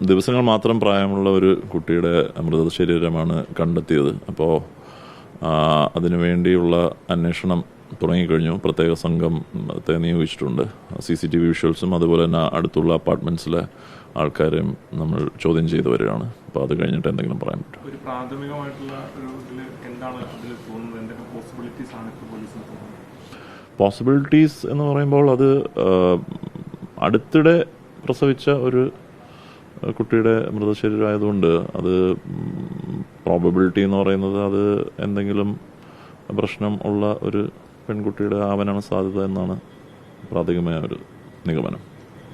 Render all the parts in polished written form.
ദിവസങ്ങൾ മാത്രം പ്രായമുള്ള ഒരു കുട്ടിയുടെ മൃതശരീരമാണ് കണ്ടെത്തിയത്. അപ്പോൾ അതിനുവേണ്ടിയുള്ള അന്വേഷണം തുടങ്ങിക്കഴിഞ്ഞു. പ്രത്യേക സംഘത്തെ നിയോഗിച്ചിട്ടുണ്ട്. CCTV വിഷ്വൽസും അതുപോലെ തന്നെ അടുത്തുള്ള അപ്പാർട്ട്മെൻറ്റ്സിലെ ആൾക്കാരെയും നമ്മൾ ചോദ്യം ചെയ്തു വരികയാണ്. അപ്പോൾ അത് കഴിഞ്ഞിട്ട് എന്തെങ്കിലും പറയാൻ പറ്റും. ഒരു പ്രാഥമികമായിട്ടുള്ള എന്താണ് അതിൽ തോന്നുന്നത്? എന്തൊക്കെ പോസിബിലിറ്റീസ് ആണ് ഇപ്പോൾ പോലീസിന് തോന്നുന്നത്? പോസിബിലിറ്റീസ് എന്ന് പറയുമ്പോൾ അത് അടുത്തിടെ പ്രസവിച്ച ഒരു കുട്ടിയുടെ മൃതശരീരമായതുകൊണ്ട് അത് പ്രോബബിലിറ്റി എന്ന് പറയുന്നത് അത് എന്തെങ്കിലും പ്രശ്നം ഉള്ള ഒരു പെൺകുട്ടിയുടെ ആവാനാണ് സാധ്യത എന്നാണ് പ്രാഥമികമായ ഒരു നിഗമനം.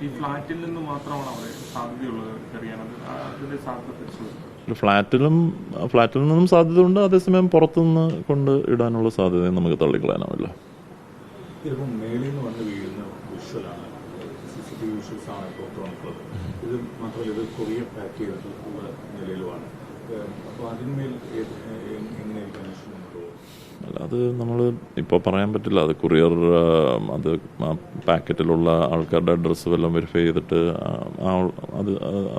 ഈ ഫ്ലാറ്റിൽ നിന്ന് മാത്രമാണ് അവിടെ സാധ്യതയുള്ളത് ഫ്ലാറ്റിൽ നിന്നും സാധ്യതയുണ്ട്. അതേസമയം പുറത്തുനിന്ന് കൊണ്ട് ഇടാനുള്ള സാധ്യതയും നമുക്ക് തള്ളിക്കളയാനാവില്ല. ഇതിപ്പം മേളിൽ നിന്ന് വന്ന് വീഴുന്ന വിഷ്വലാണ്, CCTV വിഷ്വൽസ് ആണ് ഇപ്പോൾ പുറത്തുള്ളത്. ഇത് മാത്രമല്ല, ഇത് കൊറിയർ പാക്ക് ചെയ്തിട്ടുള്ള നിലയിലുമാണ്. അപ്പോൾ അതിന്മേൽ എങ്ങനെയായിരിക്കും അന്വേഷണം കൊണ്ടുപോകും? അല്ല, അത് നമ്മൾ ഇപ്പോൾ പറയാൻ പറ്റില്ല. അത് കൊറിയർ അത് പാക്കറ്റിലുള്ള ആൾക്കാരുടെ അഡ്രസ്സ് വല്ലതും വെരിഫൈ ചെയ്തിട്ട്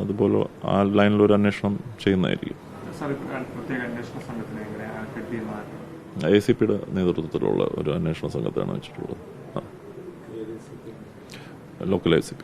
അതുപോലെ ആ ലൈനിലൊരു അന്വേഷണം ചെയ്യുന്നതായിരിക്കും. ACPയുടെ നേതൃത്വത്തിലുള്ള ഒരു അന്വേഷണ സംഘത്തെയാണ് വെച്ചിട്ടുള്ളത്. Local ACP.